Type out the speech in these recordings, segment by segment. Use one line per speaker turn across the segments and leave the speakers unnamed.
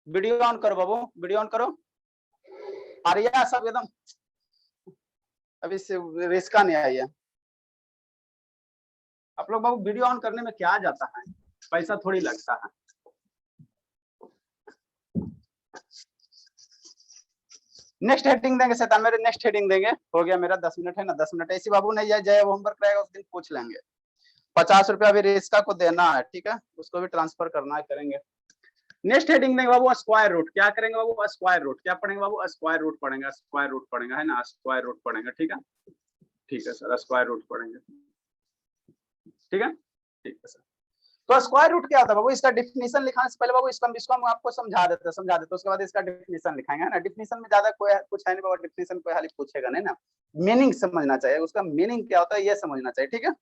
Video on करो बाबू, video on करो। आर्या सब एकदम अभी से रिस्का नहीं आई है। आप लोग बाबू वीडियो ऑन करने में क्या जाता है, पैसा थोड़ी लगता है। नेक्स्ट हेडिंग देंगे शैतान मेरे, नेक्स्ट हेडिंग देंगे। हो गया मेरा 10 मिनट है ना, 10 मिनट ऐसी बाबू नहीं है, जय होमवर्क रहेगा उस दिन पूछ लेंगे। 50 रुपया अभी रिस्का को देना है, ठीक है, उसको भी ट्रांसफर करना है, करेंगे। नेक्स्ट हेडिंग देंगे बाबू स्क्वायर रूट। क्या करेंगे बाबू, स्क्वायर रूट। क्या पढ़ेंगे बाबू, स्क्वायर रूट पढ़ेंगे, स्क्वायर रूट पढ़ेंगे, है ना, स्क्वायर रूट पढ़ेंगे, ठीक है, ठीक है सर, स्क्वायर रूट पढ़ेंगे, ठीक है, ठीक है सर। तो स्क्वायर रूट क्या होता है बाबू, इसका डिफिनीशन लिखाने से पहले बाबू इसको हम आपको समझा देते हैं, उसके बाद इसका डिफिनीशन लिखाएंगे, है ना। डिफिनीशन में ज्यादा कोई कुछ है नहीं बाबू, डिफिनीशन कोई हाल पूछेगा नहीं ना, मीनिंग समझना चाहिए, उसका मीनिंग क्या होता है ये समझना चाहिए, ठीक है,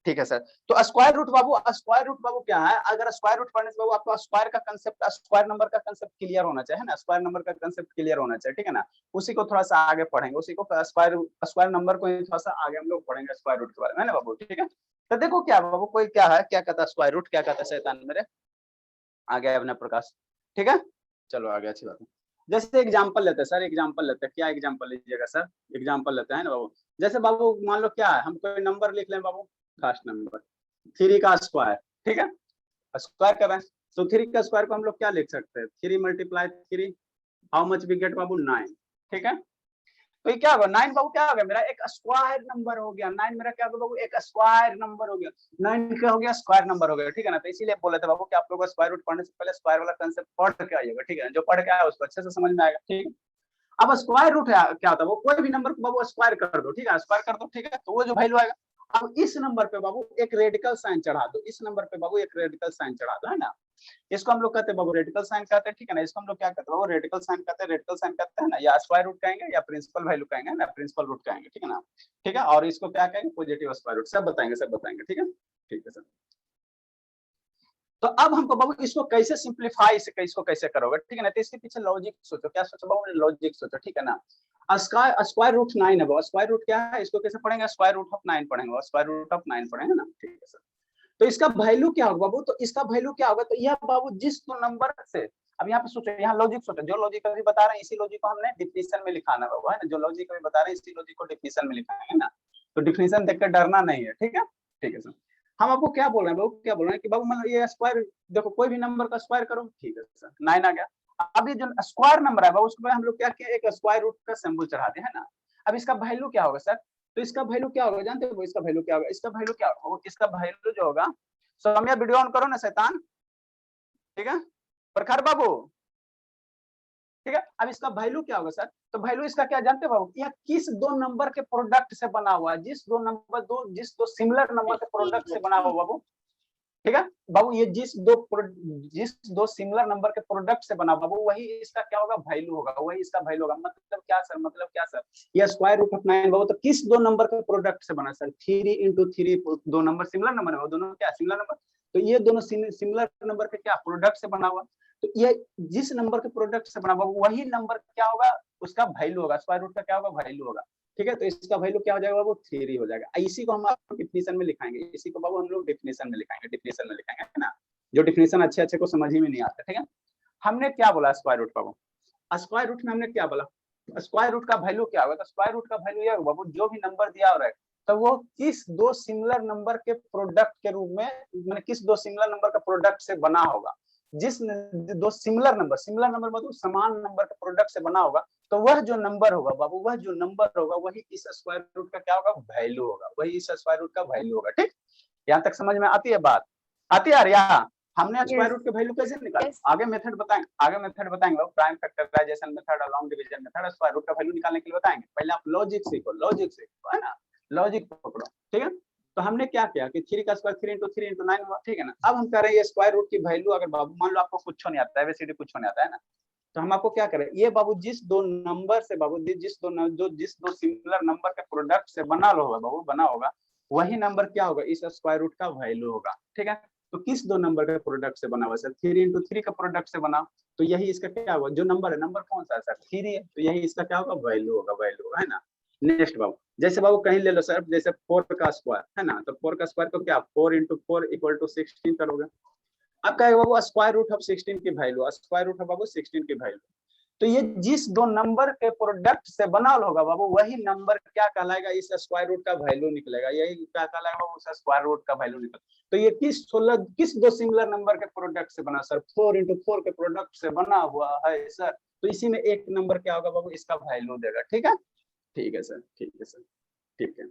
ठीक है सर। तो स्क्वायर रूट बाबू क्या है, अगर स्क्वायर रूट पढ़ने से बाबू आपको स्क्वायर का कंसेप्ट, स्क्वायर नंबर का कंसेप्ट क्लियर होना चाहिए, है ना, स्क्वायर नंबर का कंसेप्ट क्लियर होना चाहिए, ठीक है ना। उसी को थोड़ा सा आगे पढ़ेंगे, उसी को स्क्वायर नंबर को थोड़ा सा आगे हम लोग पढ़ेंगे, स्क्वायर रूट के बारे में, है ना बाबू, ठीक है। तो देखो क्या बाबू, कोई क्या है, क्या कहता है स्क्वायर रूट, क्या कहता है शैतान मेरे, आ गया अपना प्रकाश, ठीक है, चलो आ गया, अच्छी बात है। जैसे एग्जांपल लेते हैं सर, एग्जांपल लेते हैं, क्या एग्जांपल लीजिएगा सर, एग्जांपल लेते हैं ना बाबू। जैसे बाबू मान लो क्या है, हम कोई नंबर लिख लें बाबू, फर्स्ट नंबर 3 का स्क्वायर, ठीक है, स्क्वायर कर रहे हैं, तो 3 का स्क्वायर को हम लोग क्या लिख सकते हैं, 3 × 3, हाउ मच वी गेट बाबू, 9, ठीक है। तो ये क्या होगा, 9 बाबू क्या हो गया मेरा, एक स्क्वायर नंबर हो गया, 9 मेरा क्या होगा बाबू, एक स्क्वायर नंबर हो गया, 9 क्या हो गया, स्क्वायर नंबर हो गया, ठीक है ना। तो इसीलिए बोले थे बाबू कि आप लोग को स्क्वायर रूट पढ़ने से पहले स्क्वायर वाला कंसेप्ट पढ़ के आइएगा, ठीक है, जो पढ़ के आया उसको अच्छे से समझ में आएगा, ठीक है। अब स्क्वायर रूट क्या होता है, वो कोई भी नंबर को बाबू स्क्वायर कर दो, ठीक है, स्क्वायर कर दो, ठीक है, तो वो जो वैल्यू आएगा। अब इस नंबर पे बाबू एक रेडिकल साइन चढ़ा दो, इस नंबर पे बाबू एक रेडिकल साइन चढ़ा दो, है ना। इसको हम लोग कहते हैं बाबू रेडिकल साइन कहते हैं, ठीक है ना। इसको हम लोग क्या कहते हैं बाबू, रेडिकल साइन कहते हैं, रेडिकल साइन कहते हैं ना, या स्क्वायर रूट कहेंगे या प्रिंसिपल वैल्यू कहेंगे ना, प्रिंसिपल रूट कहेंगे, ठीक है ना, ठीक है। और इसको क्या कहेंगे, पॉजिटिव स्क्वायर रूट, सब बताएंगे, ठीक है, ठीक है सर। तो अब हमको बाबू इसको कैसे सिंप्लीफाई, इसको कैसे करोगे, ठीक है ना। तो इसके पीछे लॉजिक सोचो, क्या सोचो बाबू, लॉजिक सोचो, ठीक है ना। स्क्वायर रूट 9 है बाबू, स्क्वायर रूट क्या है, इसको कैसे पढ़ेंगे, स्क्वायर रूट ऑफ 9 पढ़ेंगे, स्क्वायर रूट ऑफ 9 पढ़ेंगे ना, ठीक है सर। तो इसका वैल्यू क्या होगा बाबू, तो इसका वैल्यू क्या होगा, तो यह बाबू जिस तो नंबर से, अब यहाँ पे सोचो, यहाँ लॉजिक सोचो, जो लॉजिक अभी बता रहे हैं इसी लॉजिक को हमने डिफिनीशन में लिखाना बाबू, है ना, जो लॉजिक अभी बता रहे हैं इसी लॉजिक को डिफिनीशन में लिखाना है ना। तो डिफिनीशन देखकर डरना नहीं है, ठीक है, ठीक है सर। हम आपको क्या बोल रहे हैं बाबू, क्या बोल रहे हैं कि बाबू मतलब ये स्क्वायर, देखो कोई भी नंबर का स्क्वायर करो, ठीक है सर, 9 आ गया। अब ये जो स्क्वायर नंबर है उसको हम लोग क्या किया, एक स्क्वायर रूट का सिंबल चढ़ा दिया, है ना। अब इसका वैल्यू क्या होगा सर, तो इसका वैल्यू क्या होगा जानते हो, इसका वैल्यू क्या होगा, इसका वैल्यू क्या होगा, इसका वैल्यू जो होगा, सौम्या वीडियो ऑन करो ना शैतान, ठीक है, प्रखर बाबू, ठीक है। अब इसका वैल्यू क्या होगा सर, तो वैल्यू इसका क्या जानते हो बाबू, यह किस दो नंबर के प्रोडक्ट से बना हुआ है, जिस दो सिमिलर नंबर के प्रोडक्ट से बना हुआ बाबू, ठीक है बाबू, ये जिस दो सिमिलर नंबर के प्रोडक्ट से बना बाबू, वही इसका क्या होगा, वैल्यू होगा, वही इसका वैल्यू होगा। मतलब क्या सर, मतलब क्या सर, ये स्क्वायर रूट ऑफ 9 बाबू, तो किस दो नंबर के प्रोडक्ट से बना सर, 3 × 3, दो नंबर सिमिलर नंबर है, दोनों क्या सिमिलर नंबर, तो ये दोनों सिमिलर नंबर के क्या प्रोडक्ट से बना हुआ, तो ये जिस नंबर के प्रोडक्ट से बना हुआ वही नंबर क्या होगा, उसका वैल्यू होगा, स्क्वायर रूट का क्या होगा, वैल्यू होगा, ठीक है। तो इसका वैल्यू क्या हो जाएगा बाबू, 3 हो जाएगा। इसी को हम आपको डिफिनीशन में लिखाएंगे, इसी को बाबू हम लोग डिफिनीशन में लिखाएंगे, है ना। जो डिफिनीशन अच्छे को समझ ही में नहीं आता, ठीक है। हमने क्या बोला स्क्वायर रूट बाबू, स्क्वायर रूट में हमने क्या बोला, स्क्वायर रूट का वैल्यू क्या होगा, तो स्क्वायर रूट का वैल्यू यह बाबू, जो भी नंबर दिया हो रहा है तो वो किस दो सिमिलर नंबर के प्रोडक्ट के रूप में, मैंने किस दो सिमिलर नंबर का प्रोडक्ट से बना होगा, जिस दो सिमिलर नंबर मतलब समान नंबर के प्रोडक्ट से बना होगा, तो वह जो नंबर होगा बाबू, वह जो नंबर होगा वही इस स्क्वायर रूट का क्या होगा, वैल्यू होगा, वही इस स्क्वायर रूट का वैल्यू होगा, ठीक। यहाँ तक समझ में आती है बात, आती है यार। हमने स्क्वायर रूट के वैल्यू कैसे निकाले, आगे मेथड बताएंगे prime factorization method, long division method, square root का वैल्यू निकालने के लिए बताएंगे। पहले आप लॉजिक सीखो, है ना, लॉजिक पकड़ो, ठीक है। तो हमने क्या किया कि 3 का स्क्वायर 3 × 3 × 9 हुआ, ठीक है ना। अब हम कह रहे हैं ये स्क्वायर रूट की वैल्यू, अगर बाबू मान लो आपको कुछ नहीं आता है, एबीसीडी कुछ नहीं आता है ना, तो हम आपको क्या करें, ये बाबू जिस दो नंबर से बाबू जिस दो सिमिलर नंबर के प्रोडक्ट से बना होगा वही नंबर क्या होगा, इस स्क्वायर रूट का वैल्यू होगा, ठीक है। तो किस दो नंबर के प्रोडक्ट से बना हुआ सर, 3 × 3 का प्रोडक्ट से बना, तो यही इसका क्या होगा, जो नंबर है, नंबर कौन सा है सर, 3 है, तो यही इसका क्या होगा, वैल्यू होगा, है ना। नेक्स्ट बाबू, जैसे बाबू कहीं ले लो सर, जैसे 4 का स्क्वायर है ना, तो 4 का स्क्वायर को क्या 4 × 4 = 16 करोगे। अब क्या है बाबू स्क्वायर रूट ऑफ 16 की वैल्यू, स्क्वायर रूट ऑफ बाबू 16 की वैल्यू। तो ये जिस दो नंबर के प्रोडक्ट से बना होगा बाबू वही नंबर क्या कहलाएगा, इस स्क्वायर रूट का वैल्यू निकलेगा, यही क्या कहलाएगा बाबू, उस स्क्वायर रूट का वैल्यू निकल। तो ये किस दो सिमिलर नंबर के प्रोडक्ट से बना सर, 4 into 4 के प्रोडक्ट से बना हुआ है सर। तो इसी में एक नंबर क्या होगा बाबू, इसका वैल्यू देगा। ठीक है, ठीक है सर, ठीक है सर, ठीक है।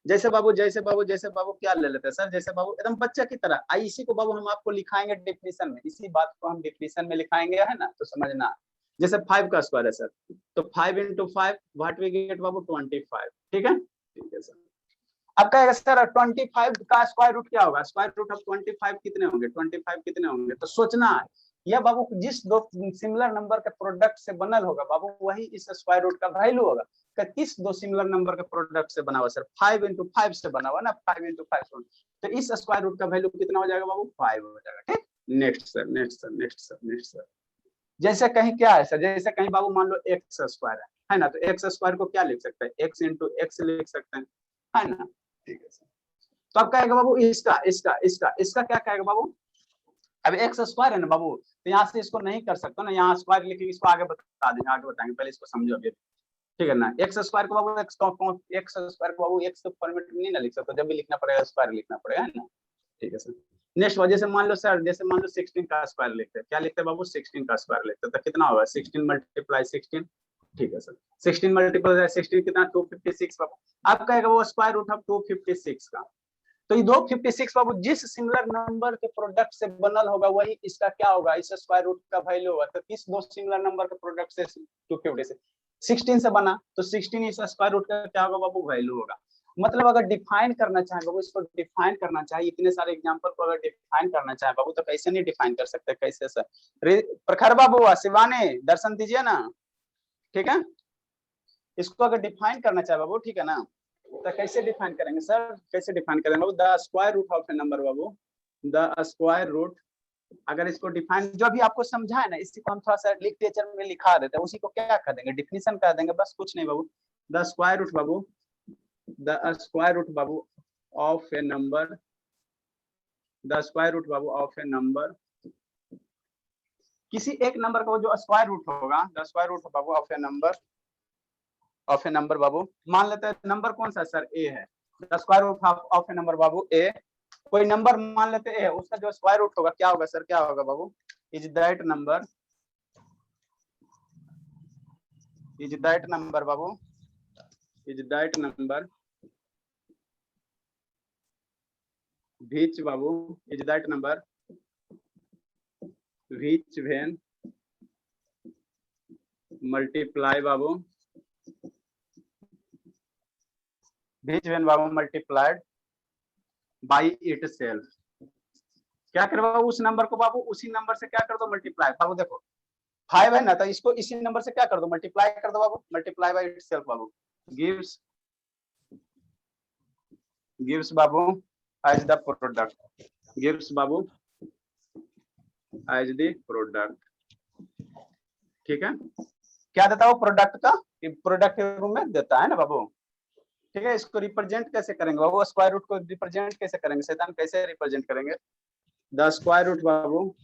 जैसे बाबू क्या ले लेते हैं सर, जैसे बाबू एकदम बच्चा की तरह आई, इसी को बाबू हम आपको लिखाएंगे डिफिनीशन में, इसी बात को हम डिफिनीशन में लिखाएंगे, है ना, तो समझना। जैसे 5 का स्क्वायर है सर, तो 5 into 5 व्हाट वी गेट बाबू 25। ठीक है, ठीक है सर। अब कहेगा सर 25 का स्क्वायर रूट क्या होगा, स्क्वायर रूट ऑफ 25 कितने होंगे, 25 कितने होंगे, तो सोचना है यह बाबू जिस दो सिमिलर नंबर के प्रोडक्ट से बनल होगा बाबू वही इस स्क्वायर रूट का वैल्यू होगा। किस दो सिमिलर नंबर के प्रोडक्ट से बना हुआ सर, 5 into 5 से बना हुआ ना, 5 into 5, तो इस स्क्वायर रूट का वैल्यू कितना हो जाएगा बाबू, 5 हो जाएगा। ठीक, next sir, next sir, next sir, next sir. जैसे कहीं क्या है सर, जैसे कहीं बाबू मान लो एक्स स्क्वायर है ना, तो एक्स स्क्वायर को क्या लिख सकते हैं, एक्स इंटू एक्स लिख सकते हैं, है ना। ठीक है सर, तो अब कहेगा बाबू इसका इसका इसका इसका क्या कहेगा बाबू, अब एक्स स्क्वायर है ना बाबू, तो यहाँ से इसको नहीं कर सकते ना, यहाँ स्क्वायर लिखेंगे, इसको आगे बता देंगे, आगे बताएंगे, पहले इसको समझो अभी। ठीक है ना, एक्स स्क्वायर को बाबू एक्स स्क्वायर को बाबू एक्स फॉर्मेट में नहीं ना लिख सकते, जब भी लिखना पड़ेगा स्क्वायर लिखना पड़ेगा, है ना। ठीक है सर, नेक्स्ट वजह से मान लो सर, जैसे मान लो 16 का स्क्वायर लिखते हैं, क्या लिखते हैं बाबू, 16 का स्क्वायर लिखते हैं, तो कितना होगा 16 मल्टीप्लाई 16। ठीक है सर, 16 मल्टीप्लाई 16 कितना 256 बाबू। अब कहेगा वो स्क्वायर रूट ऑफ 256 का, तो ये 256 बाबू जिस सिमिलर नंबर के प्रोडक्ट से बनल होगा वही इसका क्या होगा, इस स्क्वायर रूट का वैल्यू होगा। तो किस दो सिमिलर नंबर के प्रोडक्ट से 256 16 से बना, तो 16 इस स्क्वायर रूट का क्या होगा बाबू, वैल्यू होगा। मतलब अगर डिफाइन करना चाहे बाबू, इसको डिफाइन करना चाहे, इतने सारे एग्जांपल को अगर डिफाइन करना चाहे बाबू, तो कैसे नहीं डिफाइन कर सकते, कैसे सर। प्रखर बाबू शिवानी दर्शन दीजिए ना, ठीक है। इसको अगर डिफाइन करना चाहे बाबू, ठीक है ना, तो कैसे डिफाइन करेंगे सर, कैसे डिफाइन करेंगे बाबू, the square root of a number बाबू, द स्क्वायर रूट। अगर इसको डिफाइन जो अभी आपको समझा है ना, इसी को हम थोड़ा सा लिटरेचर में लिखा देते हैं, उसी को क्या कर देंगे, डिफिनीशन कर देंगे, बस कुछ नहीं बाबू। द स्क्वायर रूट बाबू, द स्क्वायर रूट बाबू of a number, the square root बाबू ऑफ ए नंबर, किसी एक नंबर का जो स्क्वायर रूट होगा, द स्क्वायर रूट बाबू of a number, of a number बाबू, मान लेते हैं नंबर कौन सा सर, ए है, the square root of a number बाबू ए, कोई नंबर मान लेते हैं, उसका जो स्क्वायर रूट होगा क्या होगा सर, क्या होगा बाबू, is that number, is that number बाबू, इज दैट नंबर which बाबू, is that number which when multiply बाबू, which when बाबू multiplied by itself, क्या कर बाबू उस नंबर को बाबू उसी नंबर से क्या कर दो मल्टीप्लाई, बाबू देखो 5 है ना, तो इसको इसी नंबर से क्या कर दो मल्टीप्लाई कर दो बाबू, मल्टीप्लाई बाय इटसेल्फ बाबू, गिव्स बाबू एज द प्रोडक्ट, गिव्स बाबू एज द प्रोडक्ट। ठीक है, क्या देता है वो प्रोडक्ट का, प्रोडक्ट के रूप में देता है ना बाबू। ठीक है, इसको रिप्रेजेंट कैसे करेंगे बाबू, स्क्वायर रूट को रिप्रेजेंट कैसे करेंगे शैतान, कैसे रिप्रेजेंट करेंगे, द स्क्वायर रूट बाबू,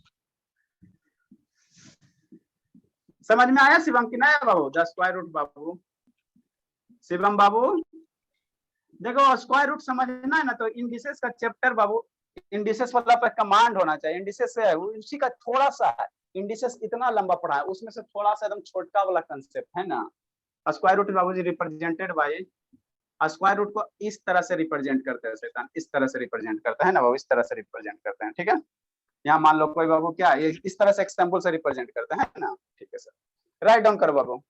समझ में आया शिवम की ना बाबू, द स्क्वायर रूट बाबू, शिवम बाबू देखो स्क्वायर रूट समझना है ना, तो इंडिसेस का चैप्टर बाबू, इंडिसेस वाला पर कमांड होना चाहिए, इंडिसेस है उसी का थोड़ा सा है, इंडिसेस इतना लंबा पढ़ा है, उसमें से थोड़ा सा एकदम छोटा वाला कंसेप्ट है ना। स्क्वायर रूट बाबू जी रिप्रेजेंटेड बाय, स्क्वायर रूट को इस तरह से रिप्रेजेंट करते हैं शैतान, इस तरह से रिप्रेजेंट करता है ना बाबू, इस तरह से रिप्रेजेंट करते हैं। ठीक है, यहाँ मान लो कोई बाबू क्या इस तरह से एग्जांपल से रिप्रेजेंट करते हैं ना। ठीक है सर, राइट डाउन करो बाबू।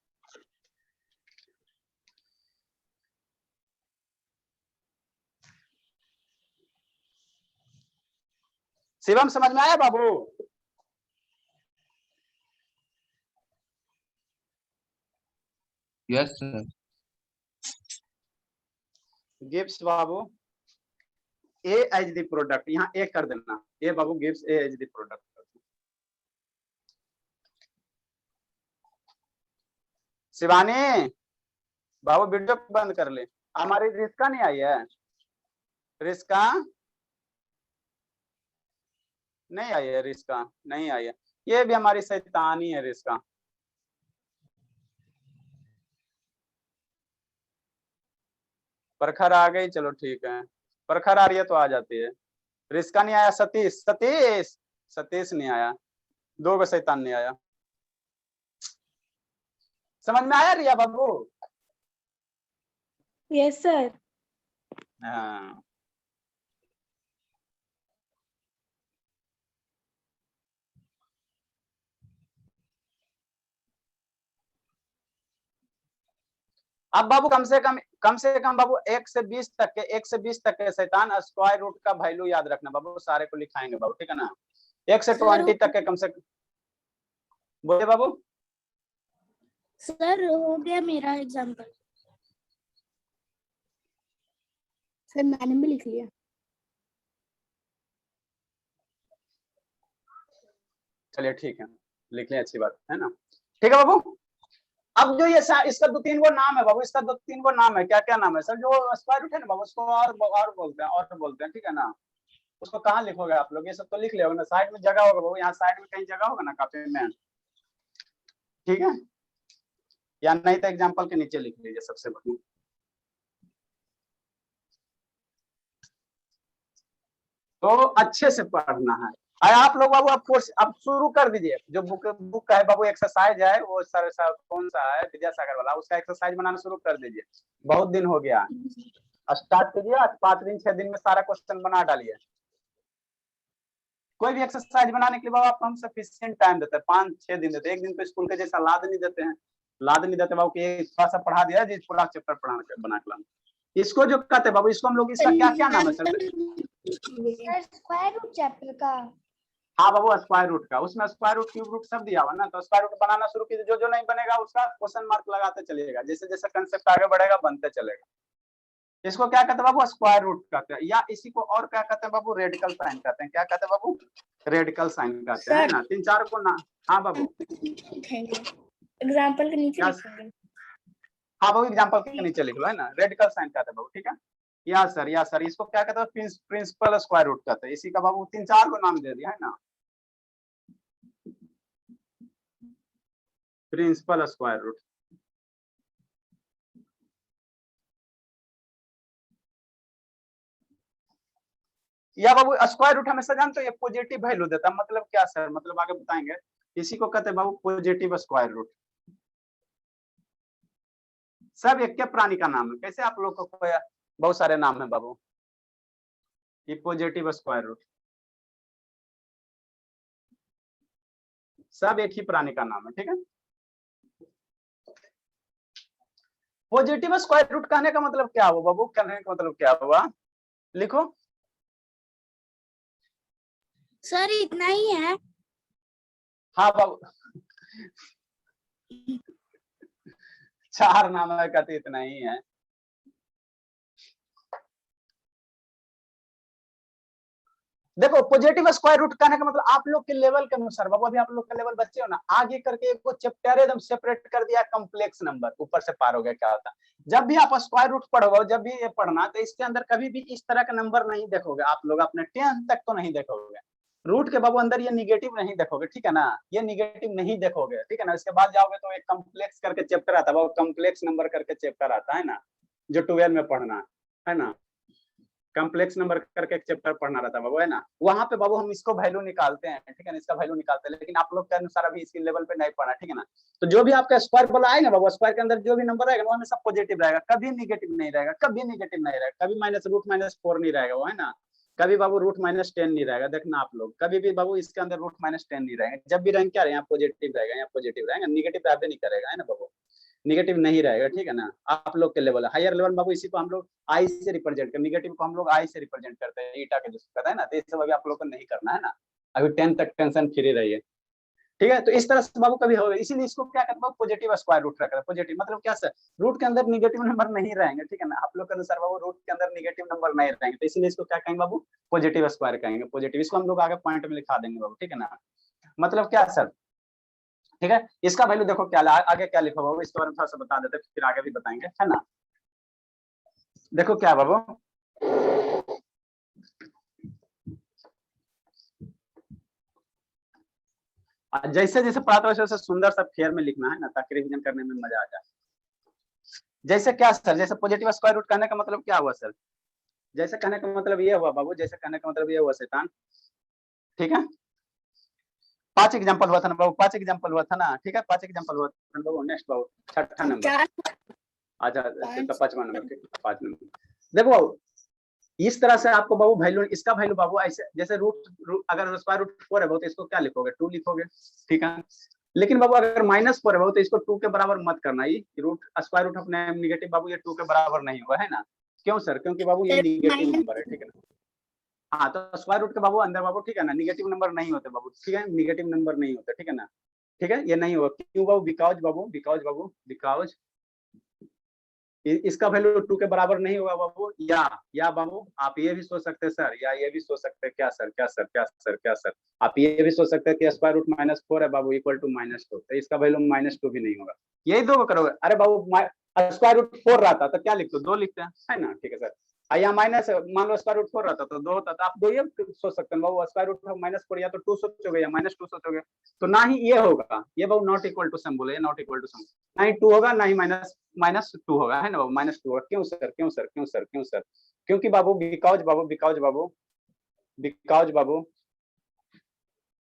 शिवम समझ में आया बाबू,
यस सर,
गिव्स बाबू ए एज द प्रोडक्ट, यहाँ ए कर देना, ए बाबू gives A as the product. Shivani बाबू वीडियो बंद कर ले, हमारी रिस्का नहीं आई है, रिस्का नहीं आई है रिस्का, नहीं आई है, ये भी हमारी शैतानी है रिस्का। प्रखर आ गई, चलो ठीक है, प्रखर आ रही है तो आ जाती है। रिस्का नहीं आया, सतीश, सतीश, सतीश नहीं आया, दो को शैतान नहीं आया। समझ में आया रिया बाबू?
Yes sir.
हाँ अब बाबू कम से कम बाबू 1 से 20 तक के, 1 से 20 तक के शैतान स्क्वायर रूट का वैल्यू याद रखना बाबू, सारे को लिखाएंगे बाबू, ठीक है ना। 1 से 20 तक के कम से, बोले बाबू।
सर हो गया मेरा एग्जाम्पल। सर मैंने भी लिख लिया।
चलिए ठीक है, लिख लें, अच्छी बात है ना। ठीक है बाबू, अब जो ये इसका 2-3 गो नाम है बाबू, इसका 2-3 गो नाम है, क्या क्या नाम है सर? जो स्क्वायर रूट है ना बाबू, उसको और बोलते हैं, ठीक है ना। उसको कहाँ लिखोगे आप लोग? ये सब तो लिख ले ना, साइड में जगह होगा बाबू, यहाँ साइड में कहीं जगह होगा ना कॉपी में, ठीक है, या नहीं तो एग्जाम्पल के नीचे लिख लीजिए सबसे बढ़िया। तो अच्छे से पढ़ना है। आप लोग बाबू, अब शुरू कर दीजिए, जो बुक है बाबू, एक्सरसाइज है वो सर कौन सा है, विद्यासागर वाला, उसका एक्सरसाइज बनाना शुरू कर दीजिए, बहुत दिन हो गया। स्टार्ट कीजिए, आज 5 दिन 6 दिन में सारा क्वेश्चन बना डालिए। कोई भी एक्सरसाइज बनाने के लिए बाबू आपको हम सफिशिएंट टाइम देते हैं, 5-6 दिन देते हैं, एक दिन तो स्कूल के जैसा लाद नहीं देते हैं, लाद नहीं देते बाबू कि थोड़ा सा पढ़ा दिया जी पूरा चैप्टर बना के। इसको जो कहते हैं बाबू, इसको हम लोग, इसका क्या क्या नाम है सर?
स्क्वायर रूट चैप्टर का।
हाँ बाबू, स्क्वायर रूट का, उसमें स्क्वायर रूट, क्यूब रूट सब दिया हुआ ना, तो स्क्वायर रूट बनाना शुरू कीजिए, जो जो नहीं बनेगा उसका क्वेश्चन मार्क लगाते चलिएगा, जैसे जैसे कंसेप्ट आगे बढ़ेगा बनते चलेगा। इसको क्या कहते हैं बाबू? स्क्वायर रूट कहते हैं, या इसी को और क्या कहते हैं बाबू? रेडिकल साइन कहते हैं। क्या कहते हैं बाबू? रेडिकल साइन कहते हैं ना। 3-4 को ना, हाँ बाबू,
एग्जाम्पल के नीचे लिखेंगे।
हाँ बाबू, एग्जाम्पल के नीचे लिख लो, है ना, रेडिकल साइन कहते हैं बाबू, ठीक है। या सर, इसको क्या कहते हैं? प्रिंसिपल स्क्वायर रूट कहते हैं, इसी का बाबू 3-4 को नाम दे दिया है ना, प्रिंसिपल स्क्वायर रूट। या बाबू स्क्वायर रूट हमेशा जानते हो ये पॉजिटिव वैल्यू देता है, मतलब क्या सर? मतलब आगे बताएंगे। इसी को कहते हैं बाबू पॉजिटिव स्क्वायर रूट। सब एक के प्राणी का नाम है, कैसे आप लोग को बहुत सारे नाम है बाबू, ये पॉजिटिव स्क्वायर रूट सब एक ही प्राणी का नाम है, ठीक है। पॉजिटिव स्क्वायर रूट कहने का मतलब क्या हुआ बाबू? कहने का मतलब क्या हुआ? लिखो
सर, इतना ही है।
हाँ बाबू 4 नाम है, कहते इतना ही है। देखो पॉजिटिव स्क्वायर रूट कहने का मतलब आप लोग के लेवल के अनुसार बाबू, अभी आप लोग का लेवल बच्चे हो ना, आगे करके एक चैप्टर एकदम सेपरेट कर दिया, कॉम्प्लेक्स नंबर, ऊपर से पार हो गया। क्या होता है जब भी आप स्क्वायर रूट पढ़ोगे, जब भी ये पढ़ना, तो इसके अंदर कभी भी इस तरह का नंबर नहीं देखोगे आप लोग, अपने 10th तक तो नहीं देखोगे। रूट के बाबू अंदर ये निगेटिव नहीं देखोगे, ठीक है ना, ये निगेटिव नहीं देखोगे, ठीक है ना। इसके बाद जाओगे तो एक कॉम्प्लेक्स करके चैप्टर आता है बाबू, कॉम्प्लेक्स नंबर करके चैप्टर आता है ना, जो 12 में पढ़ना है ना, कॉम्प्लेक्स नंबर करके एक चैप्टर पढ़ना रहता है बाबू, है ना। वहां पे बाबू हम इसको वैल्यू निकालते हैं, ठीक है ना, इसका वैल्यू निकालते हैं, लेकिन आप लोग के अनुसार अभी इसके लेवल पे नहीं पढ़ना, ठीक है ना। तो जो भी आपका स्क्वायर बोला आएगा बाबू, स्क्वायर के अंदर जो भी नंबर रहेगा वो हमेशा पॉजिटिव रहेगा, कभी निगेटिव नहीं रहेगा, कभी निगेटिव नहीं रहेगा, कभी -√-4 नहीं रहेगा वो, है ना। कभी बाबू √-10 नहीं रहेगा, देखना आप लोग, कभी भी बाबू इसके अंदर √-10 नहीं रहेगा, जब भी रहेंगे क्या रहेगा, यहाँ पॉजिटिव रहेगा, यहाँ पॉजिटिव रहेगा, निगेटिव रहते नहीं करेगा, है ना बाबू, निगेटिव नहीं रहेगा, ठीक है ना। आप लोग के लेवल हायर लेवल बाबू, इसी को हम लोग आई से रिप्रेजेंट करते हैं, निगेटिव को हम लोग आई से रिप्रेजेंट करते हैं, ईटा के जैसे करता है ना, तो इस सब अभी आप लोग को नहीं करना है ना, अभी 10 तक टेंशन फ्री रहिए, ठीक है। तो इस तरह से बाबू कभी होगा, इसीलिए इसको क्या कहते हैं पॉजिटिव स्क्वायर रूट रखा है। पॉजिटिव मतलब क्या सर? रूट के अंदर निगेटिव नंबर नहीं रहेंगे, ठीक है ना, आप लोग के अनुसार बाबू रूट के अंदर निगेटिव नंबर नहीं रहेंगे, तो इसीलिए इसको क्या कहेंगे बाबू? पॉजिटिव स्क्वायर कहेंगे, पॉजिटिव, इसको हम लोग आगे पॉइंट में लिखा देंगे बाबू, ठीक है ना। मतलब क्या सर? ठीक है, इसका वैल्यू देखो क्या आगे क्या लिखा बाबू, इसके बारे में थोड़ा सा बता देते, फिर आगे भी बताएंगे, है ना। देखो क्या बाबू, जैसे जैसे पढ़ाते वैसे वैसे सुंदर सा फेयर में लिखना है ना, ताकि रिवीजन करने में मजा आ जाए। जैसे क्या सर, जैसे पॉजिटिव स्क्वायर रूट कहने का मतलब क्या हुआ सर? जैसे कहने का मतलब ये हुआ बाबू, जैसे कहने का मतलब ये हुआ शैतान, ठीक है। 5 एग्जांपल हुआ था ना बाबू, 5 एग्जांपल हुआ था ना, ठीक है, 5 एग्जांपल हुआ था बाबू। नेक्स्ट बाबू, छठा नंबर, अच्छा तो 5वां नंबर, ठीक, 5 नंबर। देखो बाबू, इस तरह से आपको बाबू वैल्यू, इसका वैल्यू बाबू ऐसे, जैसे अगर स्क्वायर रूट 4 है बाबू तो इसको क्या लिखोगे, 2 लिखोगे, ठीक है। लेकिन बाबू अगर -4 है बाबू तो इसको 2 के बराबर मत करना, ये रूट स्क्वायर रूट अपने निगेटिव बाबू ये 2 के बराबर नहीं होगा, है ना। क्यों सर? क्योंकि बाबू ये निगेटिव नंबर है, ठीक है ना। हाँ, तो स्क्वायर रूट के बाबू अंदर बाबू, ठीक है ना, निगेटिव नंबर नहीं होते बाबू, ठीक है, निगेटिव नंबर नहीं होते, ठीक है ना, ठीक है, ये नहीं होगा। क्यों बाबू? बिकॉज बाबू, बिकॉज इसका वैल्यू 2 के बराबर नहीं होगा बाबू। या बाबू आप ये भी सोच सकते हैं सर, या ये भी सोच सकते हैं, क्या सर, क्या सर, क्या सर, क्या सर, आप ये भी सोच सकते हैं कि स्क्वायर रूट -4 है बाबू इक्वल टू -2, तो इसका वैल्यू -2 भी नहीं होगा। यही दो करोगे। अरे बाबू स्क्वायर रूट 4 रहता तो क्या लिखते, 2 लिखते हैं, है ना, ठीक है सर। यहाँ माइनस, मान लो स्क्वायर रूट 4 रहता तो 2 होता, तो आप 2 ये सोच सकते हैं बाबू, स्क्वायर रूट -4 या तो 2 सोचोगे या -2 सोचोगे, तो ना ही ये होगा, ये बाबू नॉट इक्वल टू सम बोले, नॉट इक्वल टू सम, ना ही 2 होगा ना ही -2 होगा, है ना बाबू, -2 होगा। क्यों सर, क्यों सर, क्यों सर, क्यों सर? क्योंकि बाबू बिकॉज बाबू,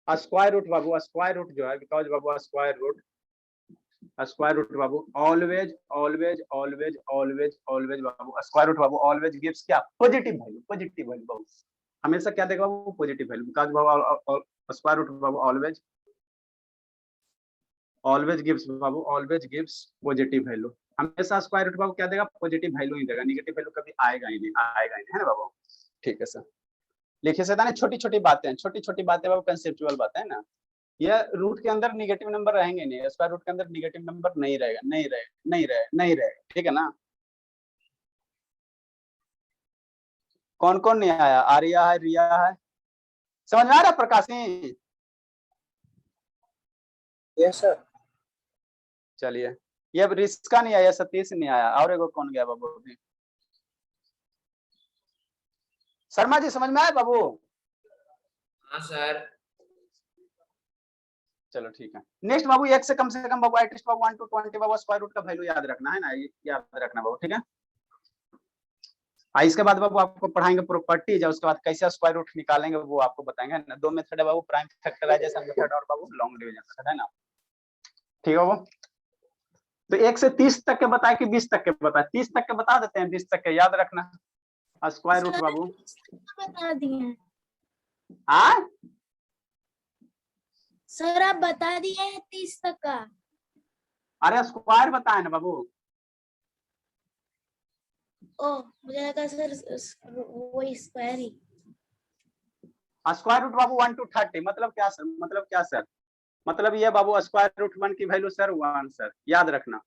स्क्वायर रूट बाबू, स्क्वायर रूट जो है, बिकॉज बाबू स्क्वायर रूट बाबू ऑलवेज बाबू, स्क्वायर रूट बाबू ऑलवेज गिव्स क्या, पॉजिटिव वैल्यू बाबू, हमेशा क्या देगा बाबू, पॉजिटिव वैल्यू। बिकॉज बाबू स्क्वायर रूट बाबू ऑलवेज गिव्स पॉजिटिव वैल्यू, हमेशा स्क्वायर रूट बाबू क्या देगा, पॉजिटिव वैल्यू ही देगा, नेगेटिव वैल्यू कभी आएगा ही नहीं, है ना बाबू, ठीक है सर। लिखिए सर, छोटी छोटी बातें बाबू, कंसेप्चुअल बातें है ना। यह रूट के अंदर निगेटिव नंबर रहेंगे नहीं, स्क्वायर रूट के अंदर निगेटिव नंबर नहीं रहेगा, ठीक है ना। कौन कौन नहीं आया? आर्या है, रिया है, समझ में आ रहा है प्रकाश सिंह?
Yes sir.
चलिए, ये अब रिस्का नहीं आया, सतीश नहीं आया, और एगो कौन गया बाबू अभी? शर्मा जी समझ में आया बाबू?
हाँ सर।
चलो ठीक है। नेक्स्ट बाबू, एक से कम बाबू एटलीस्ट बाबू 1 to 20 बाबू स्क्वायर रूट का वैल्यू याद रखना है ना, याद रखना बाबू, ठीक है। इसके बाद बाबू आपको पढ़ाएंगे प्रॉपर्टीज, उसके बाद कैसे स्क्वायर रूट निकालेंगे वो आपको बताएंगे ना। 2 मेथड है बाबू, प्राइम फैक्टराइजेशन मेथड और बाबू लॉन्ग डिवीजन मेथड, है ना, ठीक है बाबू। तो 1 से 30 तक के बताए कि 20 तक के बताए? 30 तक के बता देते हैं, 20 तक के याद रखना। स्क्वायर रूट बाबू
बता दिए
हाँ
सर, आप बता दिए हैं 30 तक का।
अरे स्क्वायर बताए ना बाबू।
ओ, मुझे लगा सर वो स्क्वायर ही।
स्क्वायर रूट बाबू 1 to 30 मतलब क्या सर, मतलब ये बाबू स्क्वायर रूट 1 की वैल्यू सर 1 सर, याद रखना।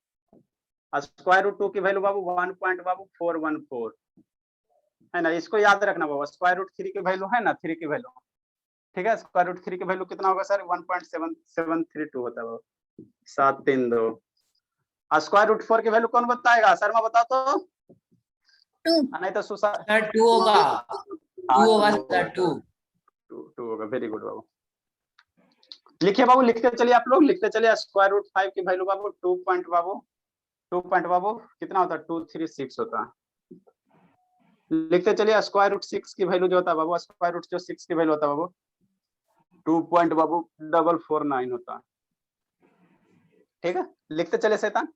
स्क्वायर रूट 2 की वैल्यू बाबू 1.414 है ना, इसको याद रखना बाबू। स्क्वायर रूट 3 की वैल्यू है ना, 3 की वैल्यू, ठीक है, स्क्वायर रूट 3 की वैल्यू कितना होगा सर? 1.7732 होता है बाबू, 732। स्क्वायर रूट 4 की वैल्यू कौन बताएगा? शर्मा बताओ तो।
2
नहीं तो सुसा
सर 2 होगा, 2 होगा सर, 2
होगा। वेरी गुड बाबू। लिखिए बाबू, लिखते चलिए आप लोग, लिखते चलिए। स्क्वायर रूट 5 की वैल्यू बाबू 2 पॉइंट बाबू कितना होता है? 236 होता है। लिखते चलिए। स्क्वायर रूट 6 की वैल्यू जो होता है बाबू, स्क्वायर रूट जो 6 की वैल्यू होता है बाबू 2.449 होता है, ठीक है। लिखते चले शैतान।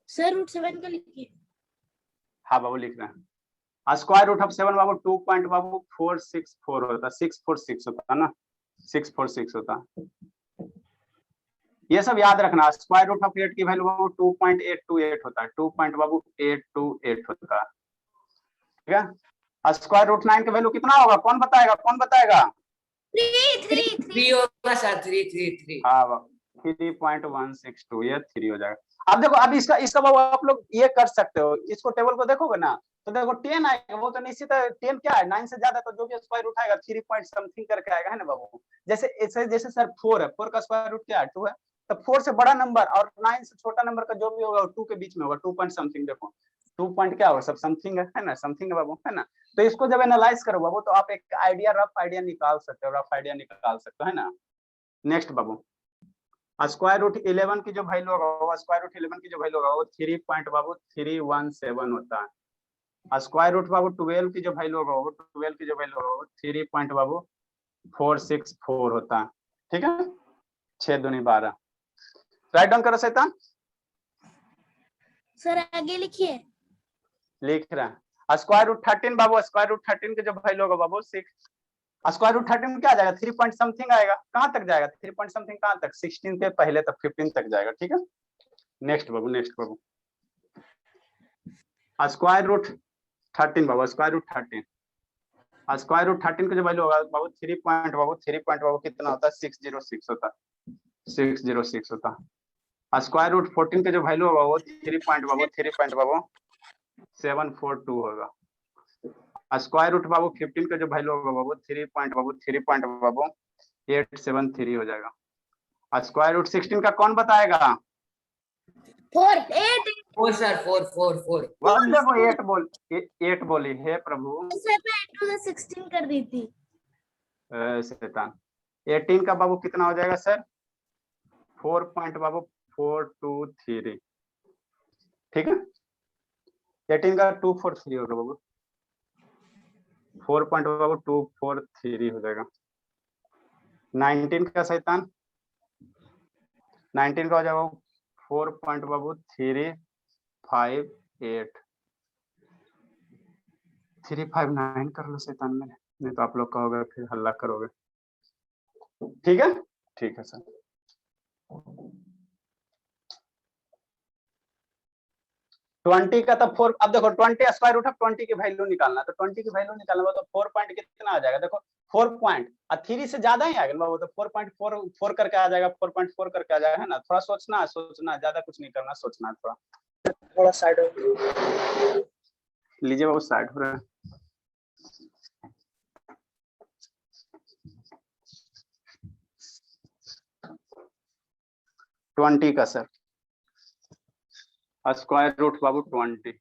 सर रूट 7 का लिखिए।
हाँ बाबू लिख रहे हैं। स्क्वायर रूट ऑफ 7 बाबू 2.464 होता है, 646 होता है ना, 646 होता है। ये सब याद रखना। स्क्वायर रूट ऑफ 8 की वैल्यू बाबू 2.828 होता है, 2.828 होता है, ठीक है। स्क्वायर रूट 9 की वैल्यू कितना होगा? कौन बताएगा?
3 होगा सर, 3
हाँ बाबू 3.162, ये 3 हो जाएगा। अब देखो, अब इसका बाबू आप लोग ये कर सकते हो, इसको टेबल को देखोगे ना तो देखो 10 आएगा, वो तो निश्चित है। 10 क्या है, 9 से ज्यादा, तो जो भी स्क्वायर रूट आएगा 3 पॉइंट समथिंग करके आएगा, है ना बाबू। जैसे सर 4 है, 4 का स्क्वायर रूट क्या है? 2 है, तो 4 से बड़ा नंबर और 9 से छोटा नंबर का जो भी होगा 2 के बीच में होगा, 2 पॉइंट समथिंग। देखो 2 पॉइंट क्या होगा, सब समथिंग है ना, समथिंग है बाबू, है ना। तो इसको जब एनालाइज करो बाबू तो आप एक आइडिया, रफ आइडिया निकाल सकते हो, रफ आइडिया निकाल सकते हो, है ना। नेक्स्ट बाबू, स्क्वायर रूट 11 की जो वैल्यू होगा, स्क्वायर रूट 11 की जो वैल्यू होगा वो 3.317 होता है। स्क्वायर रूट बाबू 12 की जो वैल्यू होगा, वो 12 की जो वैल्यू होगा वो 3.464 होता है। ठीक है, 6 दूनी 12। राइट डाउन करो शैतान।
सर आगे लिखिए।
लिख रहा है स्क्वायर रूट 13 बाबू, स्क्वायर रूट 13 के जो वैल्यू होगा बाबू 6, स्क्वायर रूट 13 क्या आ जाएगा, 3 पॉइंट समथिंग आएगा। कहां तक जाएगा 3 पॉइंट समथिंग, कहां तक, 16 के पहले तक 15 तक जाएगा। ठीक है, नेक्स्ट बाबू, नेक्स्ट बाबू, स्क्वायर रूट 13 बाबू, स्क्वायर रूट 13, स्क्वायर रूट 13 का जो वैल्यू होगा बाबू 3 पॉइंट बाबू कितना होता है, 606 होता है, 606 होता है। स्क्वायर रूट 14 का जो वैल्यू होगा वो 3 पॉइंट बाबू 742 होगा। स्क्वायर रूट बाबू 15 का जो वैल्यू होगा बाबू 3 पॉइंट बाबू 873 हो जाएगा। स्क्वायर रूट 16 का कौन बताएगा,
4 8
4 सर, 4
8 बोली है प्रभु।
सर मैं 8 to the 16 कर दी थी।
शैतान 18 का बाबू कितना हो जाएगा सर, 4 पॉइंट बाबू 423। ठीक है, 18 का 243 होगा बाबू, 4 पॉइंट बाबू 243 हो जाएगा। 19 का शैतान, 19 का हो जाएगा 4 पॉइंट बाबू 358, 359 कर लो शैतान में, नहीं तो आप लोग कहोगे फिर हल्ला करोगे। ठीक है, ठीक है सर। ट्वेंटी का तो 4, अब देखो 20 स्क्वायर रूट ऑफ 20 की वैल्यू निकालना, तो 20 की वैल्यू निकालना तो 4 पॉइंट कितना आ जाएगा, देखो 4 पॉइंट और 3 से ज्यादा ही आएगा वो तो 4.44 करके आ जाएगा, 4.4 करके आ जाएगा, है ना। थोड़ा सोचना, ज्यादा कुछ नहीं करना, सोचना थोड़ा साइड लीजिए बाबू, साइड हो रहा है। ट्वेंटी का सर, स्क्वायर रूट बाबू 20,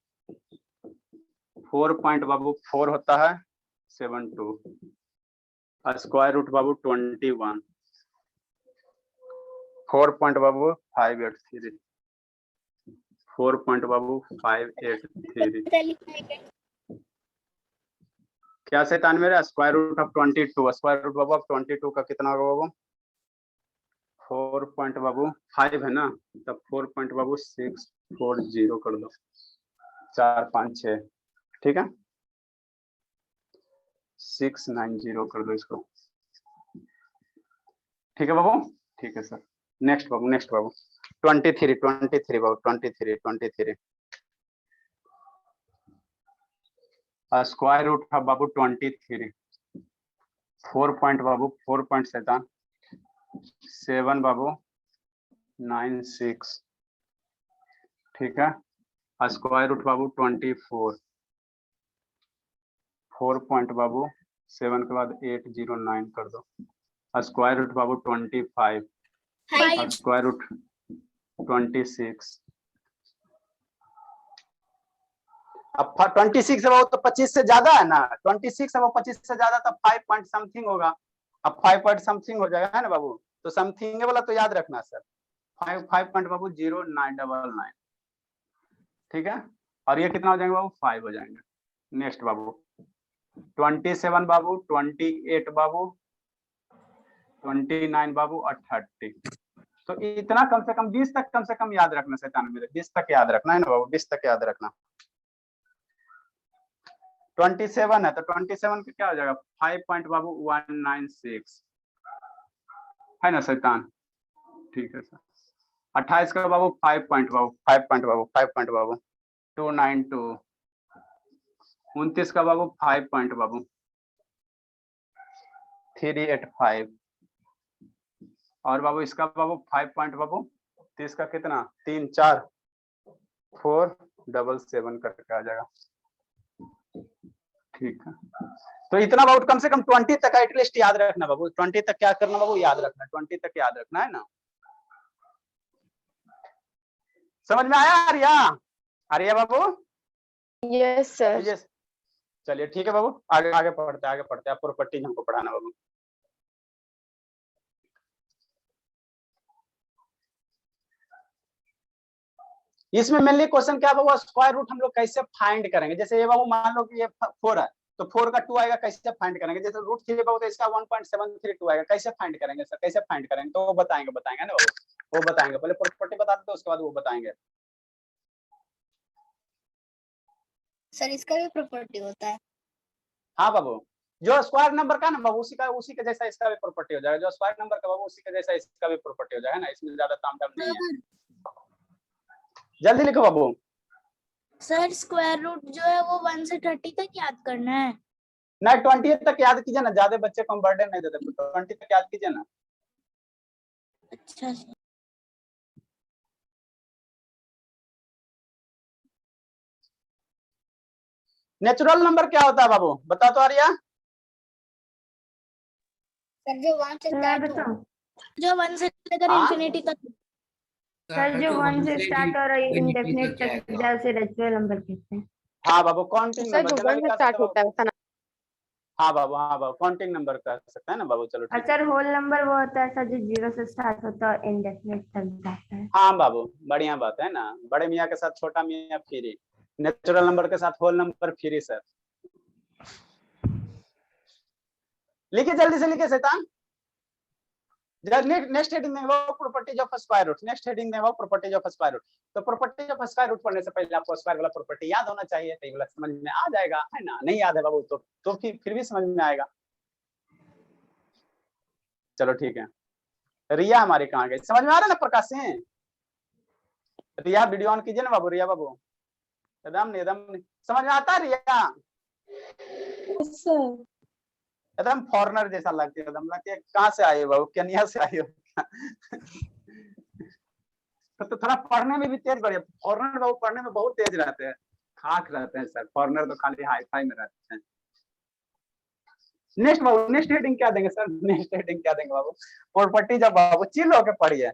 4 पॉइंट बाबू 4 होता है 72, स्क्वायर रूट बाबू 21, 4 पॉइंट बाबू 583, 4 पॉइंट बाबू 583। क्या शैतान मेरा, square root of 22, square root बाबू 22 का कितना होगा बाबू, 4 पॉइंट बाबू 5 है ना, तब 4 पॉइंट बाबू 640 कर दो, 4 5 6, ठीक है, 690 कर दो इसको। ठीक है बाबू, ठीक है सर। नेक्स्ट बाबू, नेक्स्ट बाबू 23 बाबू 23 स्क्वायर रूट ऑफ बाबू 23, 4 पॉइंट बाबू 4 पॉइंट 7 बाबू 96, ठीक है, स्क्वायर रूट बाबू 24, 4 पॉइंट बाबू 7 के बाद 809 कर दो, स्क्वायर रूट बाबू 25, स्क्वायर रूट 26, अब 26 है वो तो 25 से ज्यादा है ना, 26 है वो 25 से ज्यादा, तो 5 पॉइंट समथिंग होगा, अब 5 पॉइंट समथिंग हो जाएगा, है ना बाबू, तो समथिंग वाला तो याद रखना सर, 5 पॉइंट बाबू 0999, ठीक है, और ये कितना हो जाएंगे बाबू, 5 हो जाएंगे। नेक्स्ट बाबू 27 बाबू, 28 बाबू, 29 बाबू और 30, तो इतना कम से कम 20 तक कम से कम याद रखना शैतान मेरे, 20 तक याद रखना है ना बाबू, 20 तक याद रखना। 27 है तो 27 का क्या हो जाएगा, 5 पॉइंट बाबू 196, है ना शैतान, ठीक है सर। 28 का बाबू 5 पॉइंट बाबू 292, 29 का बाबू 5 पॉइंट बाबू 385, और बाबू इसका बाबू 5 पॉइंट बाबू 30 का कितना 3 4 477 करके आ जाएगा, ठीक है। तो इतना बाबू कम से कम 20 तक एटलीस्ट याद रखना बाबू, 20 तक क्या करना बाबू, याद रखना, 20 तक याद रखना, है ना। समझ में आया आर्या, आर्या बाबू?
Yes sir.
यस चलिए ठीक है बाबू, आगे आगे पढ़ते हैं। आप प्रॉपर्टीज हमको पढ़ाना बाबू। इसमें मेनली क्वेश्चन क्या बाबू, स्क्वायर रूट हम लोग कैसे फाइंड करेंगे। जैसे ये बाबू मान लो कि ये 4 है, तो 4 का 2 आएगा, कैसे फाइंड करेंगे। जैसे रूट 3 बाबू तो इसका 1.732 आएगा, कैसे फाइंड करेंगे सर, कैसे फाइंड करेंगे। तो वो बताएंगे ना बाबू, वो बताएंगे। पहले प्रॉपर्टी बता देते, उसके बाद वो बताएंगे।
सर इसका भी प्रॉपर्टी होता है।
हाँ बाबू, जो स्क्वायर नंबर का ना बाबू उसी के जैसा इसका भी प्रॉपर्टी हो जाएगा। जो स्क्वायर नंबर का बाबू उसी के जैसा इसका भी प्रॉपर्टी हो जाएगा ना, इसमें ज्यादा तामझाम नहीं है। जल्दी लिखो बाबू।
सर स्क्वायर रूट जो है वो 1 से 30 तक याद करना है।
नहीं 20 तक याद कीजिए ना, ज्यादा बच्चे को हम बर्डन नहीं देते, 20 तक याद कीजिए ना।
अच्छा सर।
नेचुरल नंबर क्या होता है बाबू, बता तो आर्या।
सर जो 1 से स्टार्ट हो, जो 1 से लेकर
हाँ?
इंफिनिटी तक।
सर जो 1 से स्टार्ट और इंडेफिनिट तक जाए उसे नेचुरल नंबर कहते हैं।
हाँ बाबू, काउंटिंग
सर
नंबर
जो 1 से स्टार्ट होता है वैसा
हाँ बाबू काउंटिंग नंबर कह सकते हैं ना बाबू। चलो
और
ठीक है।
सर होल नंबर वो होता है सर जो 0 से स्टार्ट होता है और इंडेफिनिट तक जाता है।
हाँ बाबू, बढ़िया बात है ना। बड़े मियाँ के साथ छोटा मियाँ फ्री, नेचुरल नंबर के साथ होल नंबर फ्री सर। लिखिए जल्दी से, लिखिए शैतान। नेक्स्ट हेडिंग में वो properties of square root, next heading में वो प्रॉपर्टीज ऑफ स्क्वायर रूट। तो प्रॉपर्टीज ऑफ स्क्वायर रूट पढ़ने से पहले आपको स्क्वायर वाला प्रॉपर्टी याद होना चाहिए, तो ये वाला समझ में आ जाएगा, है ना। नहीं याद है बाबू तो फिर भी समझ में आएगा। चलो ठीक है। रिया हमारी कहाँ गई, समझ में आ रहा है ना प्रकाश सिंह। रिया वीडियो ऑन कीजिए ना बाबू, रिया बाबू। एकदम नहीं समझ में आता है रिया। एकदम फॉरेनर जैसा लगती है, एकदम लगती है कहाँ से आई हो बाबू, केनिया से आई हो। तो थोड़ा पढ़ने में भी तेज बढ़िया। फॉरेनर बाबू पढ़ने में बहुत तेज रहते हैं, खाक रहते हैं सर। फॉरेनर तो खाली हाई फाई में रहते हैं। नेक्स्ट बाबू, नेक्स्ट हेडिंग क्या देंगे सर, नेक्स्ट हेडिंग क्या देंगे बाबू। प्रॉपर्टी जब बाबू चिल होकर पढ़िए।